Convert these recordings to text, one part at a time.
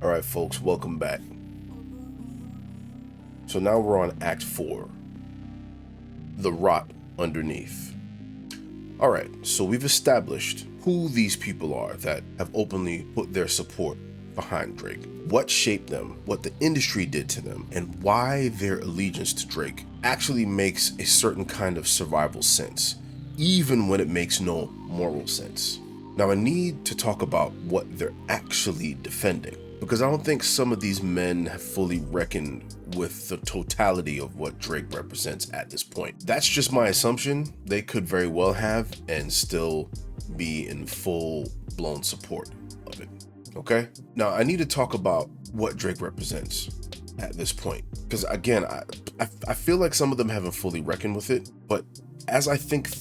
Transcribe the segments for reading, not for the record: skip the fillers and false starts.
All right, folks, welcome back. So now we're on Act 4, the rot underneath. All right, so we've established who these people are that have openly put their support behind Drake, what shaped them, what the industry did to them, and why their allegiance to Drake actually makes a certain kind of survival sense, even when it makes no moral sense. Now, I need to talk about what they're actually defending, because I don't think some of these men have fully reckoned with the totality of what Drake represents at this point. That's just my assumption. They could very well have and still be in full-blown support of it. Okay? Now, I need to talk about what Drake represents at this point, because again, I feel like some of them haven't fully reckoned with it, but as I think it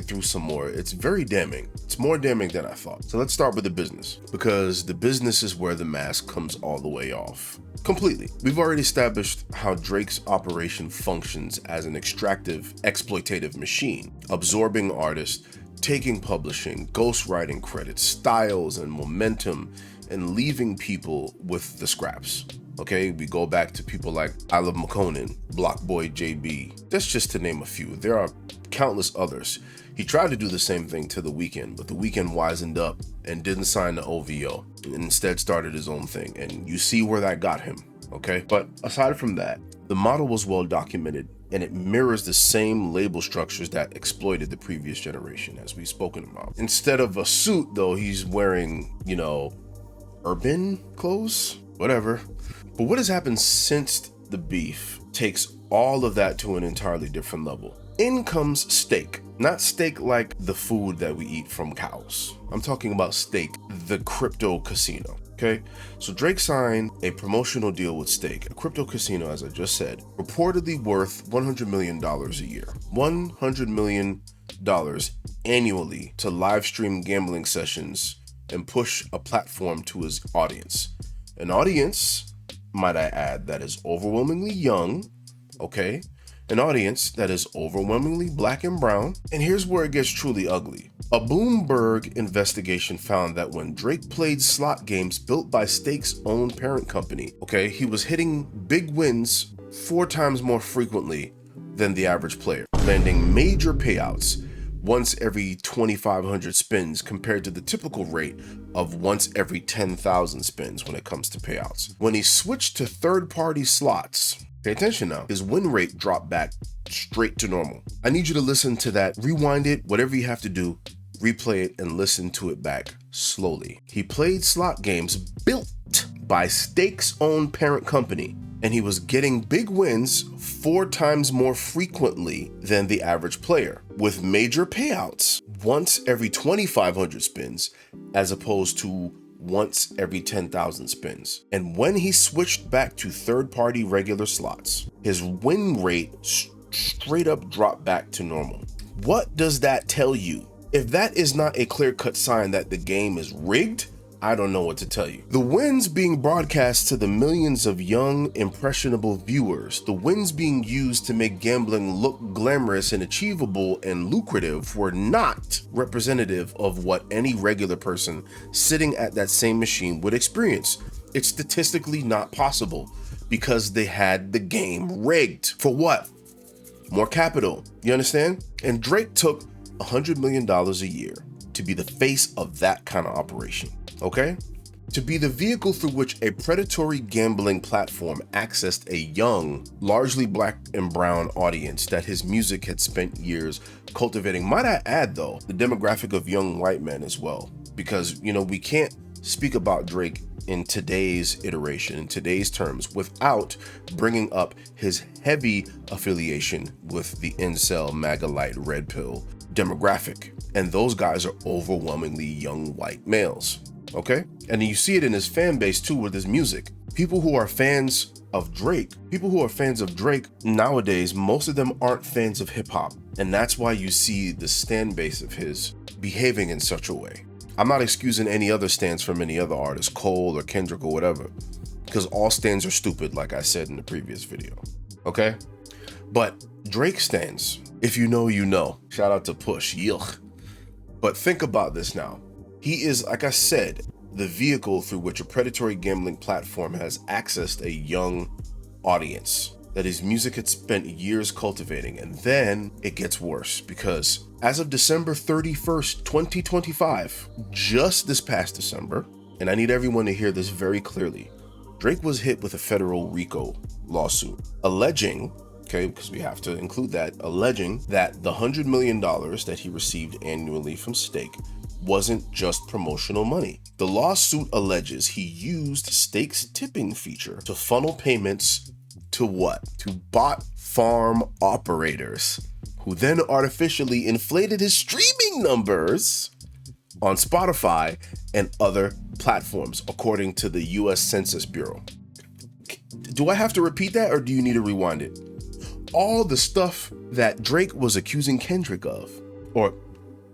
through some more, it's very damning. It's more damning than I thought. So let's start with the business, because the business is where the mask comes all the way off. Completely. We've already established how Drake's operation functions as an extractive, exploitative machine, absorbing artists, taking publishing, ghostwriting credits, styles, and momentum, and leaving people with the scraps. Okay, we go back to people like I Love McConan, Blockboy JB. That's just to name a few. There are countless others. He tried to do the same thing to The Weeknd, but The Weeknd wisened up and didn't sign the OVO, and instead started his own thing. And you see where that got him, okay? But aside from that, the model was well documented, and it mirrors the same label structures that exploited the previous generation, as we've spoken about. Instead of a suit, though, he's wearing, urban clothes? Whatever. But what has happened since the beef takes all of that to an entirely different level. In comes steak. Not steak like the food that we eat from cows. I'm talking about steak, the crypto casino. Okay, so Drake signed a promotional deal with Stake, a crypto casino, as I just said, reportedly worth $100 million a year. $100 million annually to live stream gambling sessions and push a platform to his audience. An audience, might I add, that is overwhelmingly young, okay? An audience that is overwhelmingly black and brown. And here's where it gets truly ugly. A Bloomberg investigation found that when Drake played slot games built by Stake's own parent company, okay, he was hitting big wins 4 times more frequently than the average player, landing major payouts once every 2,500 spins compared to the typical rate of once every 10,000 spins when it comes to payouts. When he switched to third-party slots, pay attention now, his win rate dropped back straight to normal. I need you to listen to that, rewind it, whatever you have to do, replay it and listen to it back slowly. He played slot games built by Stake's own parent company, and he was getting big wins 4 times more frequently than the average player, with major payouts once every 2,500 spins as opposed to once every 10,000 spins. And when he switched back to third-party regular slots, his win rate straight up dropped back to normal. What does that tell you? If that is not a clear-cut sign that the game is rigged, I don't know what to tell you. The wins being broadcast to the millions of young, impressionable viewers, the wins being used to make gambling look glamorous and achievable and lucrative, were not representative of what any regular person sitting at that same machine would experience. It's statistically not possible because they had the game rigged. For what? More capital. You understand? And Drake took $100 million a year to be the face of that kind of operation. Okay? To be the vehicle through which a predatory gambling platform accessed a young, largely black and brown audience that his music had spent years cultivating. Might I add, though, the demographic of young white men as well, because, we can't speak about Drake in today's iteration, in today's terms, without bringing up his heavy affiliation with the incel MAGA-lite red pill demographic. And those guys are overwhelmingly young white males. Okay? And you see it in his fan base too with his music. People who are fans of Drake nowadays, most of them aren't fans of hip hop. And that's why you see the stan base of his behaving in such a way. I'm not excusing any other stans from any other artist, Cole or Kendrick or whatever, because all stans are stupid, like I said in the previous video. Okay? But Drake stans, if you know, you know. Shout out to Push, yuck. But think about this now. He is, like I said, the vehicle through which a predatory gambling platform has accessed a young audience that his music had spent years cultivating. And then it gets worse, because as of December 31st, 2025, just this past December, and I need everyone to hear this very clearly, Drake was hit with a federal RICO lawsuit alleging, okay, because we have to include that, alleging that the $100 million that he received annually from Stake wasn't just promotional money. The lawsuit alleges he used Stake's tipping feature to funnel payments to what? To bot farm operators, who then artificially inflated his streaming numbers on Spotify and other platforms, according to the US Census Bureau. Do I have to repeat that, or do you need to rewind it? All the stuff that Drake was accusing Kendrick of, or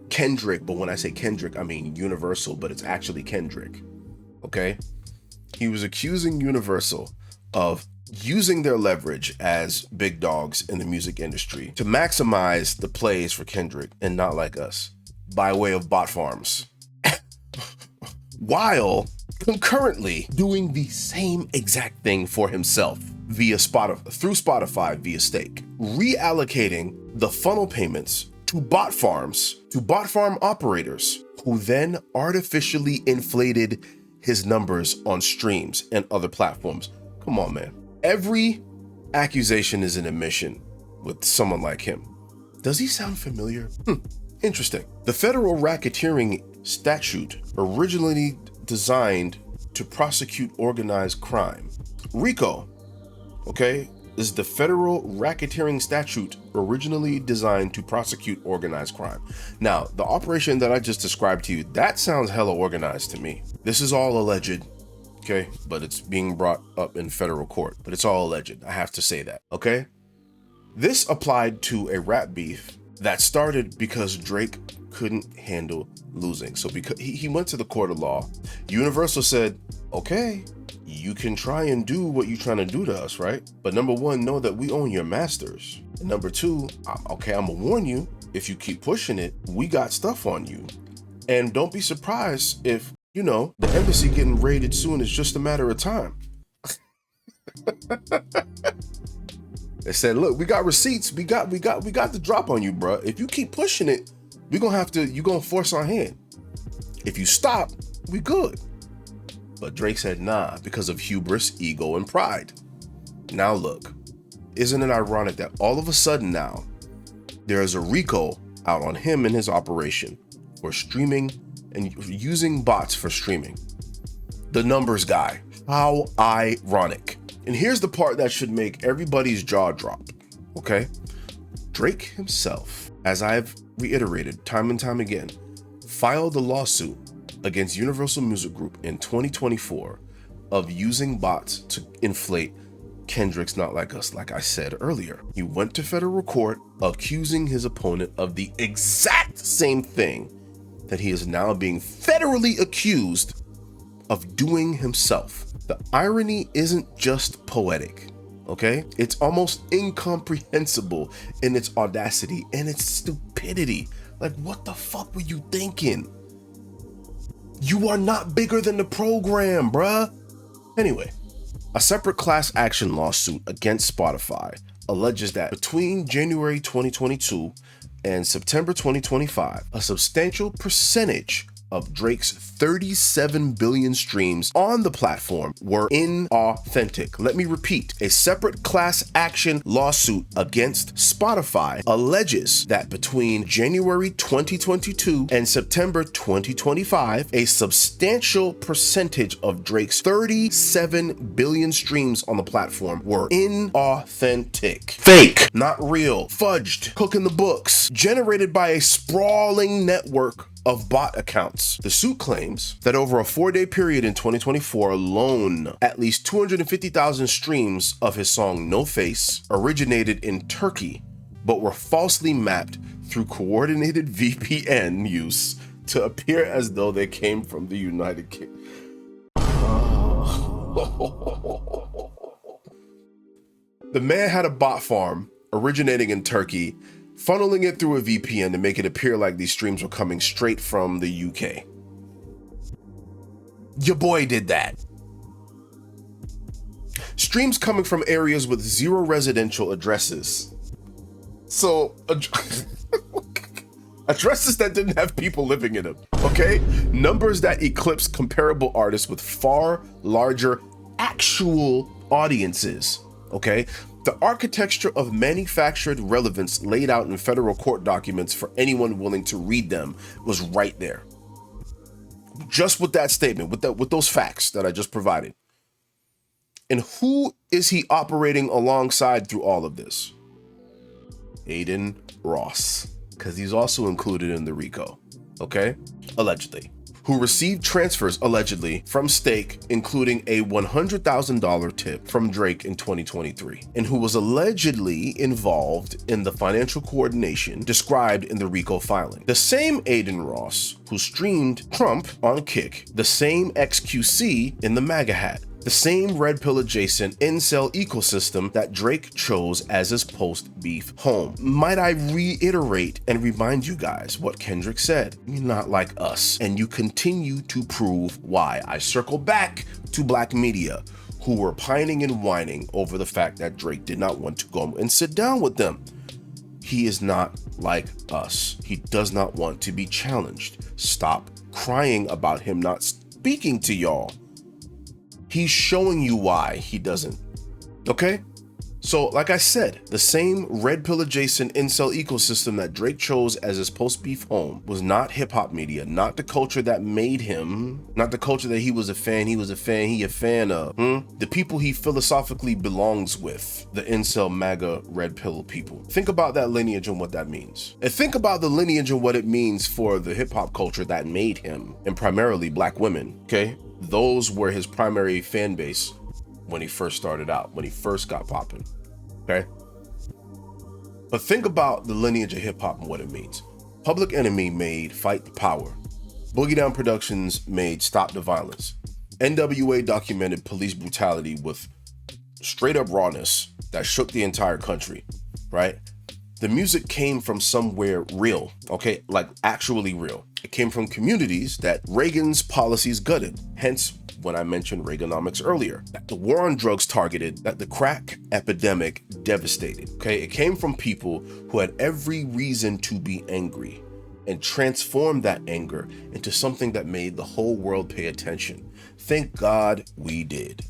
Kendrick, but when I say Kendrick, I mean Universal, but it's actually Kendrick, okay? He was accusing Universal of using their leverage as big dogs in the music industry to maximize the plays for Kendrick and Not Like Us by way of bot farms, while concurrently doing the same exact thing for himself via Spotify via Stake, reallocating the funnel payments to bot farm operators, who then artificially inflated his numbers on streams and other platforms. Come on, man. Every accusation is an admission with someone like him. Does he sound familiar? Interesting. The federal racketeering statute, originally designed to prosecute organized crime, RICO, okay, is the federal racketeering statute originally designed to prosecute organized crime. Now, the operation that I just described to you, that sounds hella organized to me. This is all alleged, okay, but it's being brought up in federal court, but it's all alleged. I have to say that, okay? This applied to a rap beef that started because Drake couldn't handle losing. So because he went to the court of law, Universal said, okay, you can try and do what you're trying to do to us, right? But number one, know that we own your masters. And number two, okay, I'm gonna warn you, if you keep pushing it, we got stuff on you. And don't be surprised if, you know, the embassy getting raided soon is just a matter of time. They said, look, we got receipts. We got the drop on you, bro. If you keep pushing it, you're gonna force our hand. If you stop, we good. But Drake said, nah, because of hubris, ego, and pride. Now look, isn't it ironic that all of a sudden now, there is a RICO out on him and his operation for streaming and using bots for streaming? The numbers guy. How ironic. And here's the part that should make everybody's jaw drop, okay? Drake himself, as I've reiterated time and time again, filed a lawsuit against Universal Music Group in 2024 of using bots to inflate Kendrick's Not Like Us, like I said earlier. He went to federal court accusing his opponent of the exact same thing that he is now being federally accused of doing himself. The irony isn't just poetic, okay? It's almost incomprehensible in its audacity and its stupidity. Like, what the fuck were you thinking? You are not bigger than the program, bruh. Anyway, a separate class action lawsuit against Spotify alleges that between January 2022 and September 2025, a substantial percentage of Drake's 37 billion streams on the platform were inauthentic. Let me repeat, a separate class action lawsuit against Spotify alleges that between January 2022 and September 2025, a substantial percentage of Drake's 37 billion streams on the platform were inauthentic. Fake, not real, fudged, cooking the books, generated by a sprawling network of bot accounts. The suit claims that over a 4-day period in 2024 alone, at least 250,000 streams of his song No Face originated in Turkey, but were falsely mapped through coordinated VPN use to appear as though they came from the United Kingdom. The man had a bot farm originating in Turkey, funneling it through a VPN to make it appear like these streams were coming straight from the UK. Your boy did that. Streams coming from areas with 0 residential addresses. So, addresses that didn't have people living in them, okay? Numbers that eclipse comparable artists with far larger actual audiences, okay? The architecture of manufactured relevance laid out in federal court documents for anyone willing to read them was right there. Just with that statement, with those facts that I just provided. And who is he operating alongside through all of this? Adin Ross, because he's also included in the RICO, okay? Allegedly. Who received transfers, allegedly, from Stake, including a $100,000 tip from Drake in 2023, and who was allegedly involved in the financial coordination described in the RICO filing. The same Adin Ross who streamed Trump on Kick, the same XQC in the MAGA hat, the same red pill adjacent incel ecosystem that Drake chose as his post-beef home. Might I reiterate and remind you guys what Kendrick said? You're not like us, and you continue to prove why. I circle back to black media who were pining and whining over the fact that Drake did not want to go and sit down with them. He is not like us. He does not want to be challenged. Stop crying about him not speaking to y'all. He's showing you why he doesn't, okay? So, like I said, the same red pill adjacent incel ecosystem that Drake chose as his post-beef home was not hip-hop media, not the culture that made him, not the culture that he was a fan of, the people he philosophically belongs with, the incel MAGA red pill people. Think about that lineage and what that means. And think about the lineage and what it means for the hip-hop culture that made him, and primarily black women, okay? Those were his primary fan base when he first started out, when he first got popping, okay? But think about the lineage of hip hop and what it means. Public Enemy made Fight the Power. Boogie Down Productions made Stop the Violence. NWA documented police brutality with straight up rawness that shook the entire country, right? The music came from somewhere real, okay? Like actually real. It came from communities that Reagan's policies gutted. Hence, when I mentioned Reaganomics earlier, that the war on drugs targeted, that the crack epidemic devastated, okay? It came from people who had every reason to be angry and transformed that anger into something that made the whole world pay attention. Thank God we did.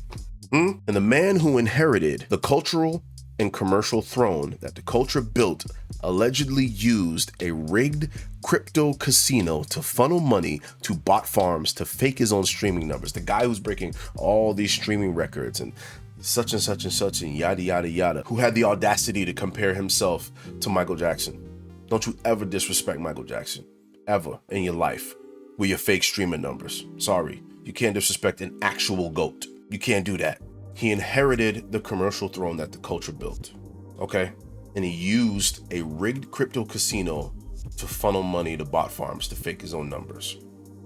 And the man who inherited the cultural and commercial throne that the culture built allegedly used a rigged crypto casino to funnel money to bot farms to fake his own streaming numbers. The guy who's breaking all these streaming records and such and such and such and yada yada yada, who had the audacity to compare himself to Michael Jackson. Don't you ever disrespect Michael Jackson, ever in your life with your fake streaming numbers. Sorry, you can't disrespect an actual GOAT. You can't do that. He inherited the commercial throne that the culture built, okay? And he used a rigged crypto casino to funnel money to bot farms to fake his own numbers.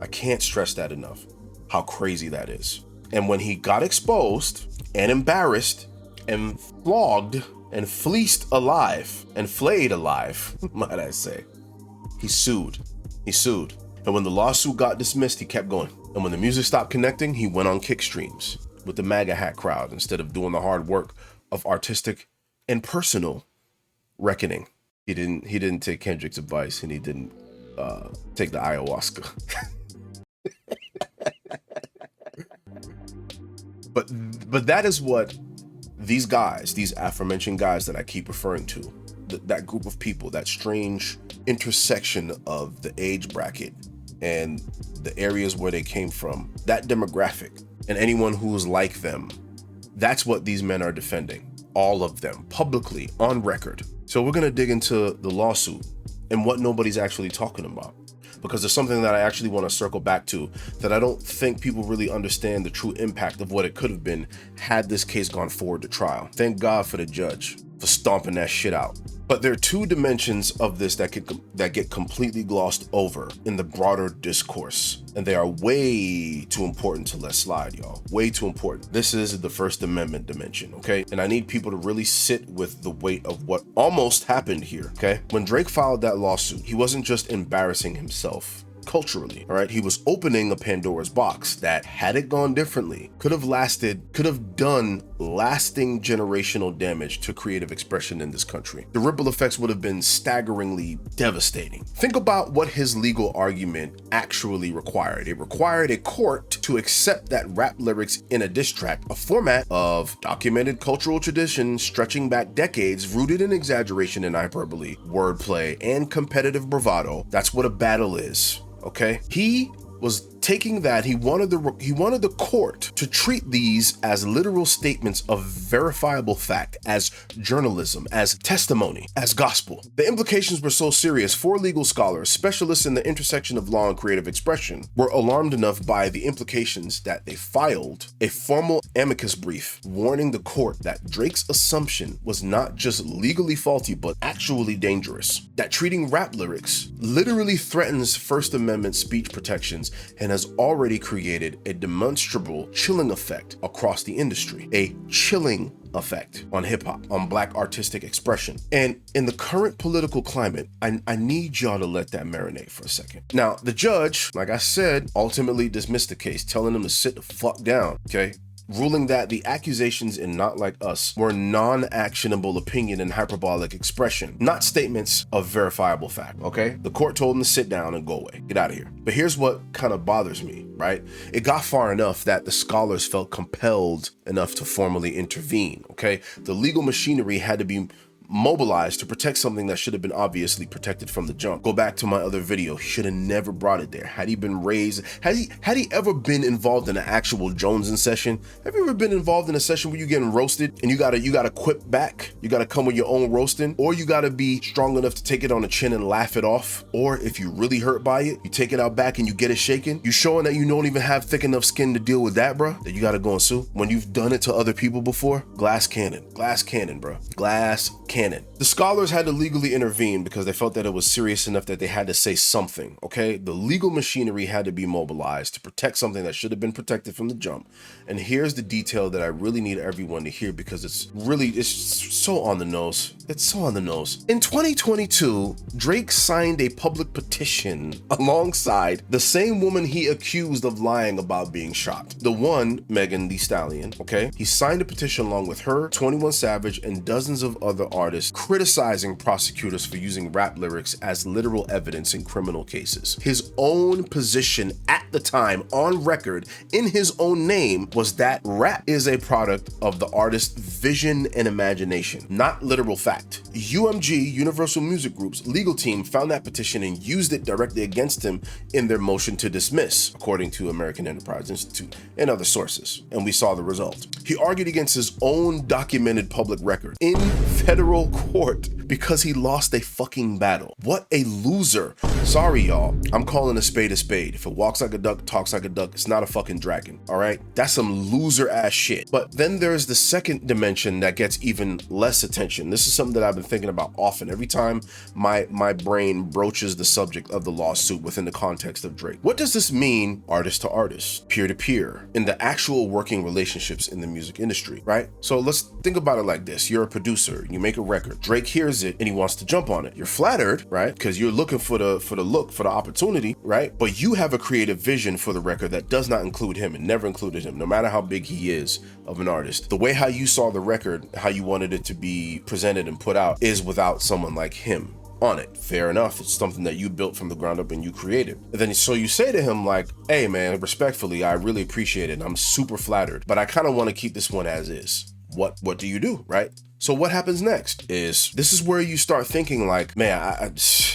I can't stress that enough, how crazy that is. And when he got exposed and embarrassed and flogged and fleeced alive and flayed alive, might I say, he sued. He sued. And when the lawsuit got dismissed, he kept going. And when the music stopped connecting, he went on kick streams with the MAGA hat crowd instead of doing the hard work of artistic and personal reckoning. He didn't take Kendrick's advice, and he didn't take the ayahuasca. but that is what these guys, these aforementioned guys that I keep referring to, that group of people, that strange intersection of the age bracket and the areas where they came from, that demographic, and anyone who is like them, that's what these men are defending. All of them, publicly, on record. So we're gonna dig into the lawsuit and what nobody's actually talking about, because there's something that I actually want to circle back to that I don't think people really understand the true impact of what it could have been had this case gone forward to trial. Thank God for the judge for stomping that shit out. But there are two dimensions of this that get completely glossed over in the broader discourse, and they are way too important to let slide, y'all. Way too important. This is the First Amendment dimension, okay? And I need people to really sit with the weight of what almost happened here, okay? When Drake filed that lawsuit, he wasn't just embarrassing himself culturally, all right? He was opening a Pandora's box that, had it gone differently, could have done lasting generational damage to creative expression in this country. The ripple effects would have been staggeringly devastating. Think about what his legal argument actually required. It required a court to accept that rap lyrics in a diss track, a format of documented cultural tradition stretching back decades, rooted in exaggeration and hyperbole, wordplay, and competitive bravado. That's what a battle is, okay? He was taking that, he wanted the court to treat these as literal statements of verifiable fact, as journalism, as testimony, as gospel. The implications were so serious, 4 legal scholars, specialists in the intersection of law and creative expression, were alarmed enough by the implications that they filed a formal amicus brief warning the court that Drake's assumption was not just legally faulty, but actually dangerous. That treating rap lyrics literally threatens First Amendment speech protections and has already created a demonstrable chilling effect across the industry. A chilling effect on hip-hop, on Black artistic expression. And in the current political climate, I need y'all to let that marinate for a second. Now, the judge, like I said, ultimately dismissed the case, telling them to sit the fuck down, okay? Ruling that the accusations in Not Like Us were non-actionable opinion and hyperbolic expression, not statements of verifiable fact, okay? The court told him to sit down and go away. Get out of here. But here's what kind of bothers me, right? It got far enough that the scholars felt compelled enough to formally intervene, okay? The legal machinery had to be mobilized to protect something that should have been obviously protected from the jump. Go back to my other video. He should have never brought it there. Had he been raised, had he ever been involved in an actual Jonesing session? Have you ever been involved in a session where you're getting roasted and you gotta quip back? You gotta come with your own roasting, or you gotta be strong enough to take it on the chin and laugh it off. Or if you're really hurt by it, you take it out back and you get it shaken. You showing that you don't even have thick enough skin to deal with that, bro, that you gotta go and sue when you've done it to other people before. Glass cannon, bro, glass cannon. The scholars had to legally intervene because they felt that it was serious enough that they had to say something, okay? The legal machinery had to be mobilized to protect something that should have been protected from the jump. And here's the detail that I really need everyone to hear because it's so on the nose. It's so on the nose. In 2022, Drake signed a public petition alongside the same woman he accused of lying about being shot. The one, Megan Thee Stallion, okay? He signed a petition along with her, 21 Savage, and dozens of other artists criticizing prosecutors for using rap lyrics as literal evidence in criminal cases. His own position at the time, on record, in his own name, was that rap is a product of the artist's vision and imagination, not literal fact. UMG, Universal Music Group's legal team found that petition and used it directly against him in their motion to dismiss, according to American Enterprise Institute and other sources, and we saw the result. He argued against his own documented public record in federal court because he lost a fucking battle. What a loser. Sorry, y'all. I'm calling a spade a spade. If it walks like a duck, talks like a duck, it's not a fucking dragon, all right? That's some loser ass shit. But then there's the second dimension that gets even less attention. This is something that I've been thinking about often. Every time my brain broaches the subject of the lawsuit within the context of Drake. What does this mean artist to artist, peer to peer, in the actual working relationships in the music industry, right? So let's think about it like this. You're a producer, you make a record. Drake hears it and he wants to jump on it. You're flattered, right? Because you're looking for the opportunity, right? But you have a creative vision for the record that does not include him and never included him, no matter how big he is of an artist. The way how you saw the record, how you wanted it to be presented and put out is without someone like him on it. Fair enough. It's something that you built from the ground up and you created. And then so you say to him like, hey man, respectfully, I really appreciate it. I'm super flattered, but I kind of want to keep this one as is. What do you do, right? So what happens next this is where you start thinking like, man,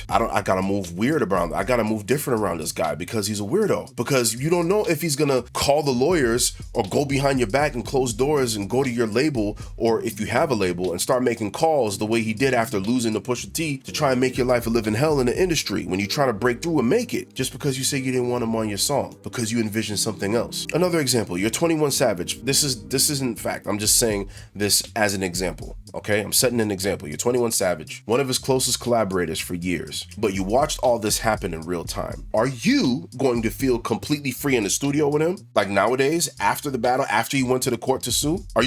I gotta move weird around. I gotta move different around this guy because he's a weirdo. Because you don't know if he's gonna call the lawyers or go behind your back and close doors and go to your label, or if you have a label and start making calls the way he did after losing to Pusha T to try and make your life a living hell in the industry when you try to break through and make it just because you say you didn't want him on your song because you envision something else. Another example, you're 21 Savage. This isn't fact. I'm just saying this as an example. example, okay? I'm setting an example. You're 21 Savage, one of his closest collaborators for years, but you watched all this happen in real time. Are you going to feel completely free in the studio with him? Like nowadays, after the battle, after you went to the court to sue? Are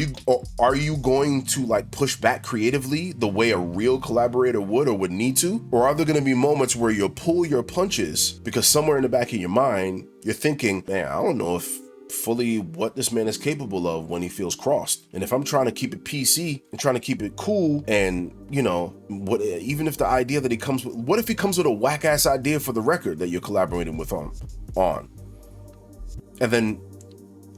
you going to like push back creatively the way a real collaborator would or would need to? Or are there going to be moments where you'll pull your punches because somewhere in the back of your mind, you're thinking, man, I don't know if fully what this man is capable of when he feels crossed. And if I'm trying to keep it PC and trying to keep it cool, and you know, what, even if the idea that he comes with, what if he comes with a whack ass idea for the record that you're collaborating with on, and then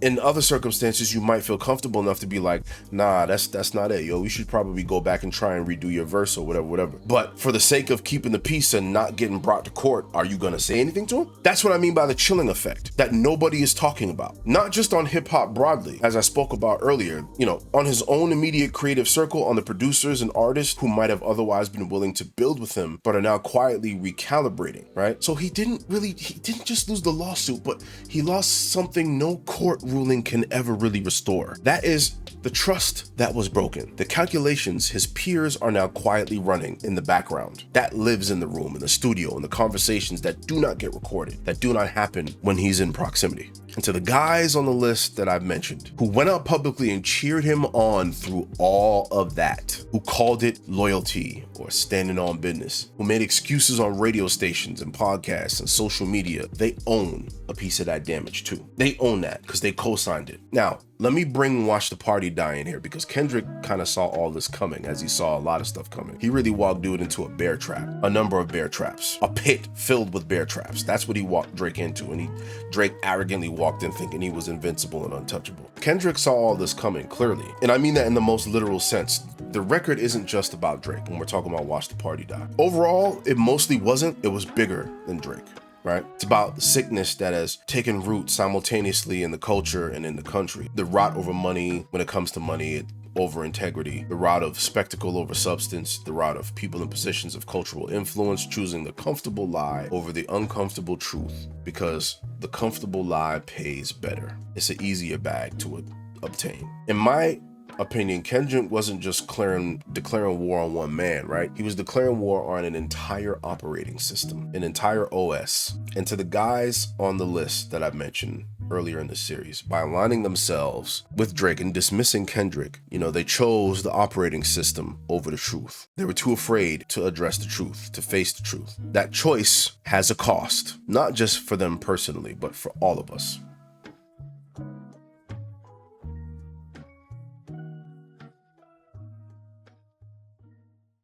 in other circumstances, you might feel comfortable enough to be like, nah, that's not it, yo. We should probably go back and try and redo your verse or whatever. But for the sake of keeping the peace and not getting brought to court, are you gonna say anything to him? That's what I mean by the chilling effect that nobody is talking about. Not just on hip hop broadly, as I spoke about earlier, you know, on his own immediate creative circle, on the producers and artists who might have otherwise been willing to build with him, but are now quietly recalibrating, right? So he didn't just lose the lawsuit, but he lost something no court ruling can ever really restore. That is the trust that was broken. The calculations his peers are now quietly running in the background. That lives in the room, in the studio, in the conversations that do not get recorded, that do not happen when he's in proximity. And to the guys on the list that I've mentioned, who went out publicly and cheered him on through all of that, who called it loyalty or standing on business, who made excuses on radio stations and podcasts and social media, they own a piece of that damage too. They own that because they co-signed it. Now, let me bring Watch the Party Die in here, because Kendrick kind of saw all this coming, as he saw a lot of stuff coming. He really walked dude into a bear trap, a number of bear traps, a pit filled with bear traps. That's what he walked Drake into, and Drake arrogantly walked in thinking he was invincible and untouchable. Kendrick saw all this coming clearly, and I mean that in the most literal sense. The record isn't just about Drake when we're talking about Watch the Party Die. Overall, it mostly wasn't. It was bigger than Drake. Right? It's about the sickness that has taken root simultaneously in the culture and in the country. The rot over money when it comes to money, over integrity, the rot of spectacle over substance, the rot of people in positions of cultural influence choosing the comfortable lie over the uncomfortable truth, because the comfortable lie pays better. It's an easier bag to obtain. In my opinion, Kendrick wasn't just declaring war on one man, right? He was declaring war on an entire operating system, an entire OS. And to the guys on the list that I mentioned earlier in the series, by aligning themselves with Drake and dismissing Kendrick, you know, they chose the operating system over the truth. They were too afraid to address the truth, to face the truth. That choice has a cost, not just for them personally, but for all of us.